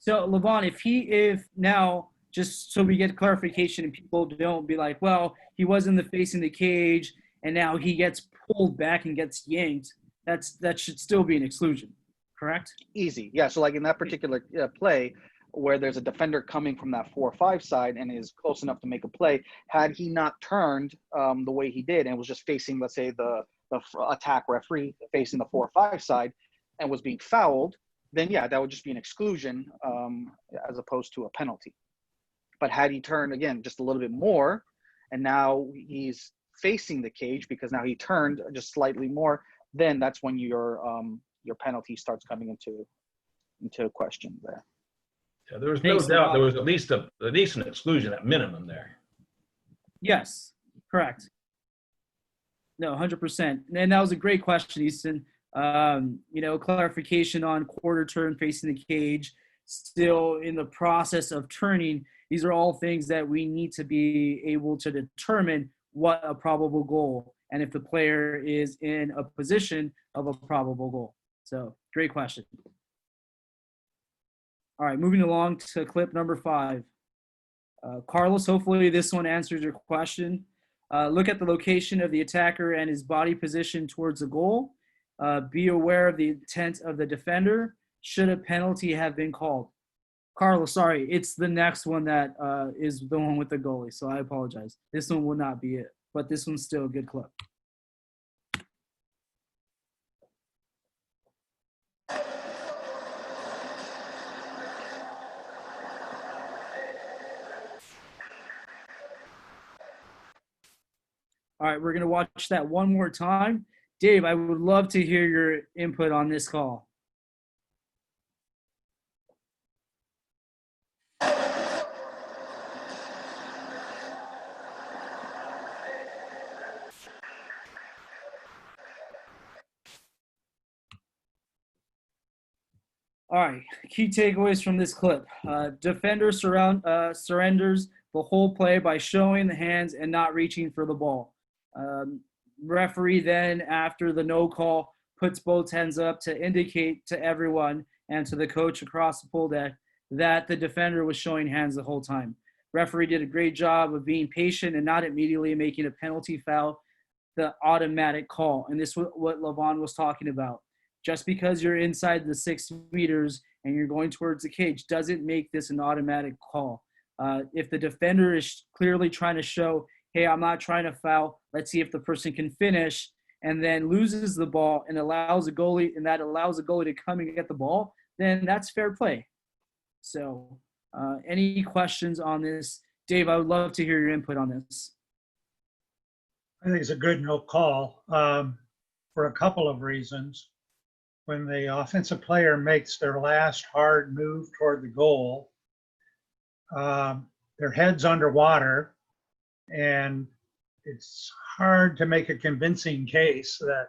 So Levon, if now, just so we get clarification and people don't be like, well, he wasn't facing the cage and now he gets pulled back and gets yanked, that should still be an exclusion, correct? Easy. Yeah. So like in that particular play where there's a defender coming from that 4-5 side and is close enough to make a play, had he not turned the way he did and was just facing, let's say, the attack referee facing the 4-5 side and was being fouled, then yeah, that would just be an exclusion as opposed to a penalty. But had he turned, again, just a little bit more, and now he's facing the cage because now he turned just slightly more, then that's when your penalty starts coming into question there. Yeah, there was no doubt there was at least an exclusion at minimum there. Yes, correct. No, 100%. And that was a great question, Easton. Clarification on quarter turn facing the cage, still in the process of turning. These are all things that we need to be able to determine what a probable goal and if the player is in a position of a probable goal. So great question. All right, moving along to clip number 5. Carlos, hopefully this one answers your question. Look at the location of the attacker and his body position towards the goal. Be aware of the intent of the defender. Should a penalty have been called? Carlos, sorry, it's the next one that is the one with the goalie, so I apologize. This one will not be it, but this one's still a good clip. All right, we're going to watch that one more time. Dave, I would love to hear your input on this call. All right, key takeaways from this clip. Defender surrenders the whole play by showing the hands and not reaching for the ball. Referee then, after the no call, puts both hands up to indicate to everyone and to the coach across the pool deck that the defender was showing hands the whole time. Referee did a great job of being patient and not immediately making a penalty foul, the automatic call. And this is what Levon was talking about. Just because you're inside the 6 meters and you're going towards the cage doesn't make this an automatic call. If the defender is clearly trying to show, hey, I'm not trying to foul, let's see if the person can finish, and then loses the ball and allows a goalie to come and get the ball, then that's fair play. So any questions on this? Dave, I would love to hear your input on this. I think it's a good no call for a couple of reasons. When the offensive player makes their last hard move toward the goal, their head's underwater, and it's hard to make a convincing case that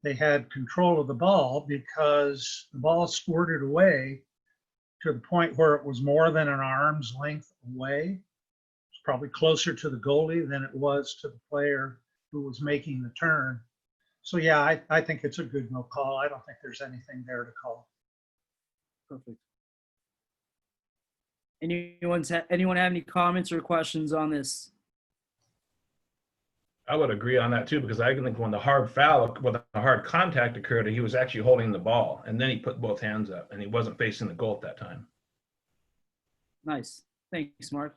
they had control of the ball because the ball squirted away to the point where it was more than an arm's length away. It's probably closer to the goalie than it was to the player who was making the turn. So yeah, I think it's a good no call. I don't think there's anything there to call. Perfect. Anyone have any comments or questions on this? I would agree on that too, because I think when the hard contact occurred, he was actually holding the ball, and then he put both hands up, and he wasn't facing the goal at that time. Nice. Thanks, Mark.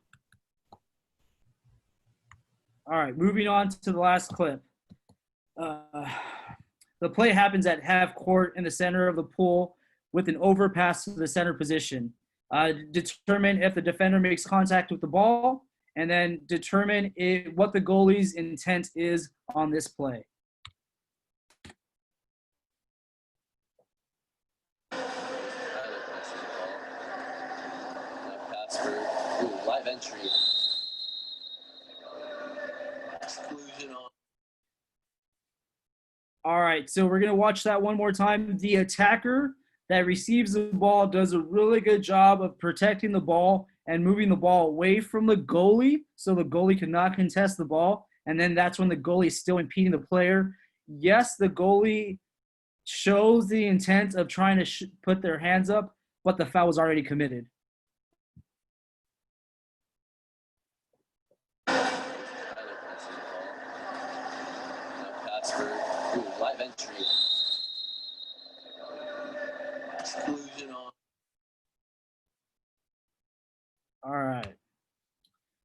All right, moving on to the last clip. The play happens at half court in the center of the pool with an overpass to the center position. Determine if the defender makes contact with the ball, and then determine what the goalie's intent is on this play. Ooh, live entry. Exclusion on. All right, so we're going to watch that one more time. The attacker that receives the ball does a really good job of protecting the ball and moving the ball away from the goalie so the goalie cannot contest the ball. And then that's when the goalie is still impeding the player. Yes, the goalie shows the intent of trying to put their hands up, but the foul was already committed. Ooh, live entry. Exclusion on. All right.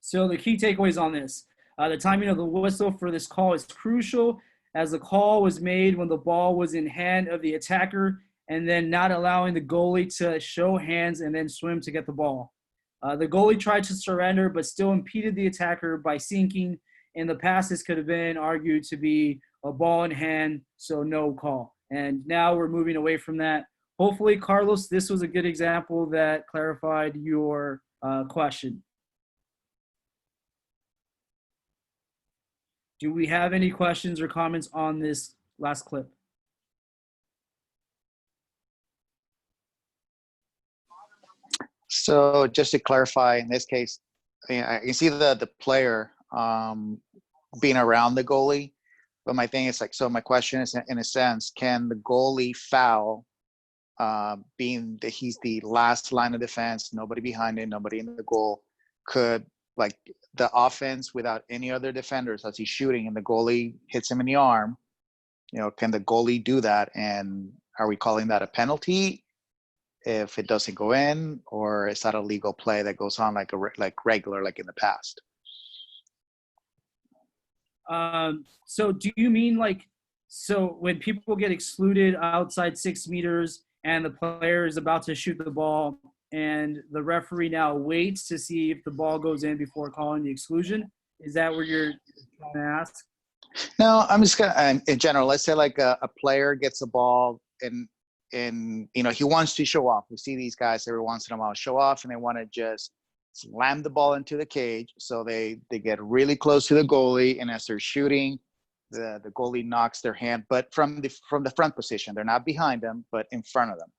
So the key takeaways on this. The timing of the whistle for this call is crucial, as the call was made when the ball was in hand of the attacker and then not allowing the goalie to show hands and then swim to get the ball. The goalie tried to surrender but still impeded the attacker by sinking. In the past, this could have been argued to be a ball in hand, so no call. And now we're moving away from that. Hopefully, Carlos, this was a good example that clarified your question. Do we have any questions or comments on this last clip? So just to clarify, in this case, I mean, I can see the player being around the goalie, but my thing is like, so my question is, in a sense, can the goalie foul, being that he's the last line of defense, nobody behind him, nobody in the goal, could like the offense without any other defenders as he's shooting and the goalie hits him in the arm, you know, can the goalie do that? And are we calling that a penalty if it doesn't go in, or is that a legal play that goes on like regular, like in the past? So do you mean like, so when people get excluded outside 6 meters and the player is about to shoot the ball and the referee now waits to see if the ball goes in before calling the exclusion? Is that what you're trying to ask? No, I'm just gonna, in general, let's say like a player gets a ball and you know, he wants to show off. We see these guys every once in a while show off and they want to just slam the ball into the cage. So they get really close to the goalie, and as they're shooting, the goalie knocks their hand, but from the front position. They're not behind them, but in front of them.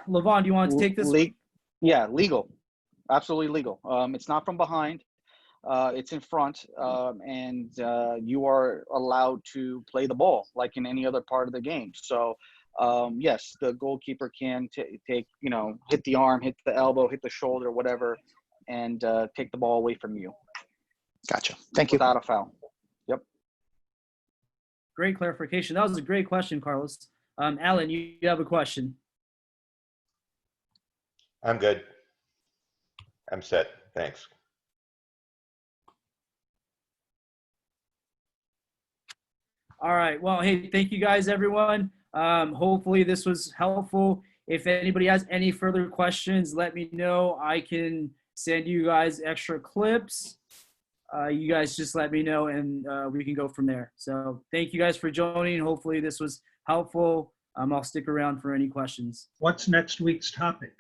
Levon, do you want to take this? Yeah, legal. Absolutely legal. It's not from behind. It's in front, and you are allowed to play the ball like in any other part of the game. So, yes, the goalkeeper can take, you know, hit the arm, hit the elbow, hit the shoulder, whatever, and take the ball away from you. Gotcha. Thank you. Without a foul. Yep. Great clarification. That was a great question, Carlos. Alan, you have a question. I'm good. I'm set. Thanks. All right. Well, hey, thank you guys, everyone. Hopefully this was helpful. If anybody has any further questions, let me know. I can send you guys extra clips. You guys just let me know, and we can go from there. So thank you guys for joining. Hopefully this was helpful. I'll stick around for any questions. What's next week's topic?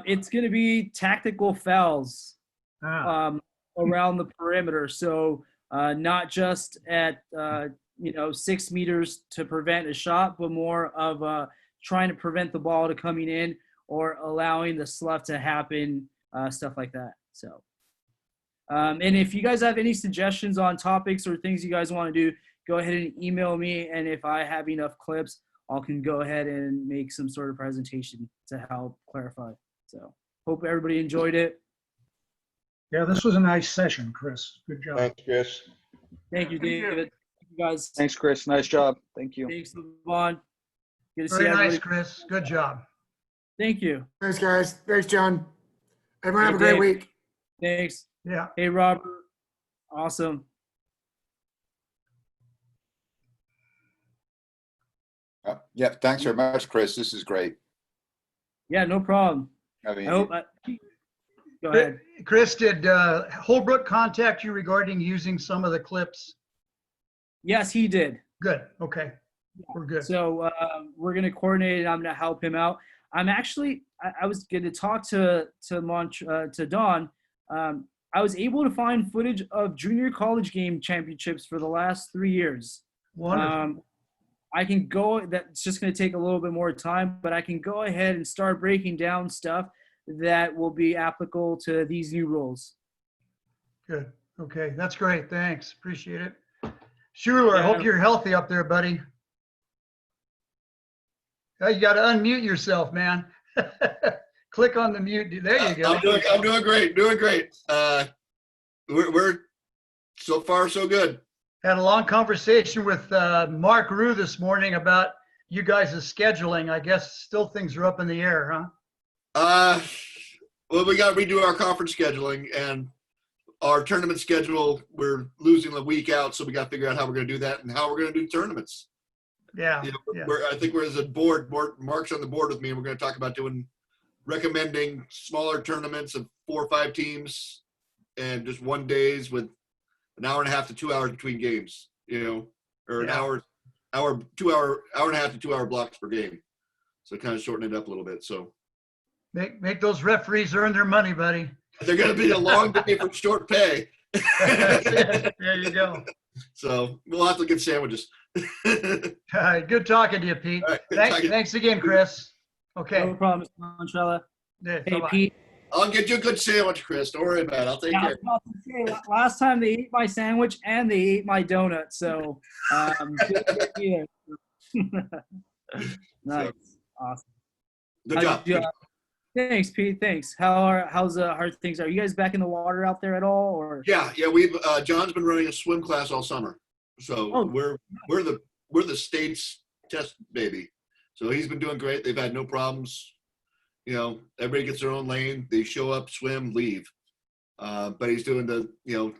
It's going to be tactical fouls around the perimeter. So not just at 6 meters to prevent a shot, but more of trying to prevent the ball to coming in or allowing the slough to happen, stuff like that. So, and if you guys have any suggestions on topics or things you guys want to do, go ahead and email me. And if I have enough clips, I can go ahead and make some sort of presentation to help clarify. So hope everybody enjoyed it. Yeah, this was a nice session, Chris. Good job. Thanks, Chris. Thank you, David. Thank you guys. Thanks, Chris. Nice job. Thank you. Thanks, Levon. Good to see Very everybody. nice, Chris. Good job. Thank you. Thanks, guys. Thanks, John. Everyone have a Hey, great Dave. week. Thanks. Yeah. Hey, Robert. Awesome. Yeah, thanks very much, Chris. This is great. Yeah, no problem. I mean, I hope. Go ahead. Chris, did Holbrook contact you regarding using some of the clips? Yes, he did. Good. Okay. We're good. So we're going to coordinate and I'm going to help him out. I'm actually, I was going to talk to Don. I was able to find footage of junior college game championships for the last 3 years. Wonderful. I can go, that's just going to take a little bit more time, but I can go ahead and start breaking down stuff that will be applicable to these new rules. Good. Okay, that's great. Thanks. Appreciate it. Schuler, I hope you're healthy up there, buddy. Oh, you got to unmute yourself, man. Click on the mute. There you go. I'm doing great. Doing great. We're so far so good. Had a long conversation with Mark Rue this morning about you guys' scheduling. I guess still things are up in the air, huh? Well, we got to redo our conference scheduling and our tournament schedule. We're losing a week out, so we got to figure out how we're going to do that and how we're going to do tournaments. Yeah. You know, I think we're as a board. Mark's on the board with me, and we're going to talk about recommending smaller tournaments of 4 or 5 teams and just 1 days with an hour and a half to 2 hours between games, you know, or an hour and a half to 2 hour blocks per game. So kind of shorten it up a little bit. So make those referees earn their money, buddy. They're going to be a long day for short pay. There you go. So we'll have to get sandwiches. All right. Good talking to you, Pete. Right, thanks again, Chris. Okay. No problem, Mr. Montrella. Yeah, Hey, bye-bye. Pete. I'll get you a good sandwich, Chris. Don't worry about it. I'll take Yeah, I care. was about to say, last time they ate my sandwich and they ate my donut, so good to be there. Nice, awesome. Good job. Thanks, Pete. Thanks. How's things? Are you guys back in the water out there at all, or? Yeah. We've John's been running a swim class all summer, so we're the state's test baby. So he's been doing great. They've had no problems. You know, everybody gets their own lane. They show up, swim, leave. But he's doing they have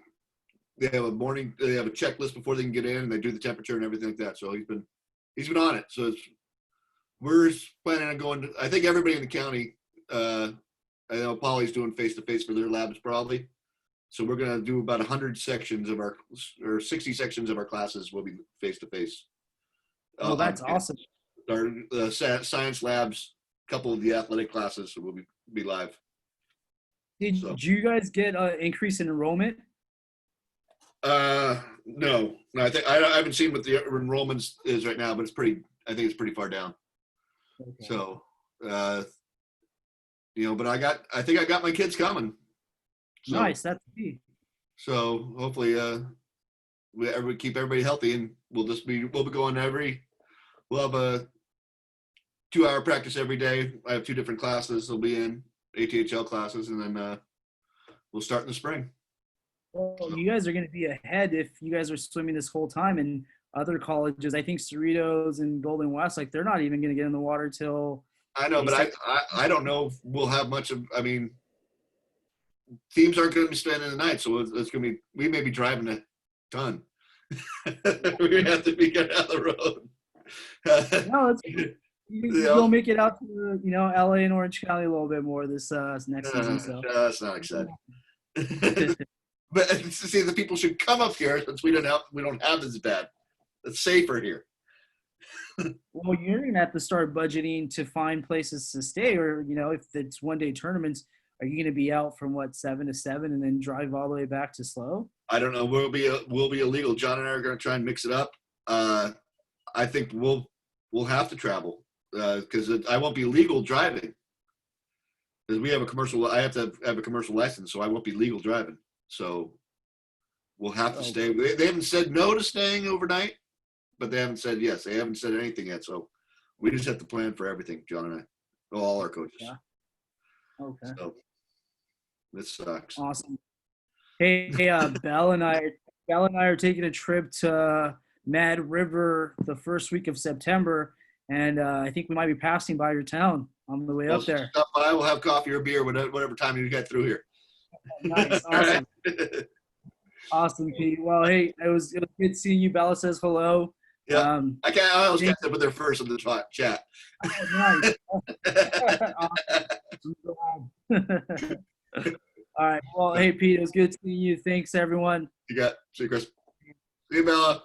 a checklist before they can get in, and they do the temperature and everything like that. So he's been on it. So we're planning on going to, I think everybody in the county, I know Polly's doing face-to-face for their labs probably. So we're going to do about 100 sections of or 60 sections of our classes will be face-to-face. Oh, that's awesome. Our science labs, a couple of the athletic classes will be live. Did you guys get an increase in enrollment? No. I think I haven't seen what the enrollments is right now, but I think it's pretty far down. Okay. So, but I think I got my kids coming. So, nice. That's key. So hopefully, we keep everybody healthy, and we'll be going we'll have a 2-hour practice every day. I have 2 different classes. They'll be in ATHL classes, and then we'll start in the spring. Well, you guys are going to be ahead if you guys are swimming this whole time. And other colleges, I think Cerritos and Golden West, they're not even going to get in the water till. I know, but I don't know if we'll have much of. I mean, teams aren't going to be spending the night, so it's going to be. We may be driving a ton. We have to be getting out of the road. No, you'll make it out to LA and Orange County a little bit more this next season. So that's not exciting. But see, the people should come up here since we don't have this bad. It's safer here. Well, you're gonna have to start budgeting to find places to stay, or if it's 1-day tournaments, are you gonna be out from 7 to 7 and then drive all the way back to SLO? I don't know. We'll be illegal. John and I are gonna try and mix it up. I think we'll have to travel because I won't be legal driving because we have a commercial. I have to have a commercial license, so I won't be legal driving. So we'll have to stay. They haven't said no to staying overnight, but they haven't said yes. They haven't said anything yet. So we just have to plan for everything, John and I, all our coaches. Yeah. Okay. So this sucks. Awesome. Hey, Belle and I are taking a trip to Mad River the first week of September, and I think we might be passing by your town on the way up there. Stop by. We'll have coffee or beer whatever time you get through here. Nice. Awesome. Awesome, Pete. Well, hey, it was good seeing you. Bella says hello. Yeah. I always catch up with her first in the chat. Oh, nice. All right. Well, hey, Pete, it was good seeing you. Thanks, everyone. You got. See you, Chris. See you, Bella.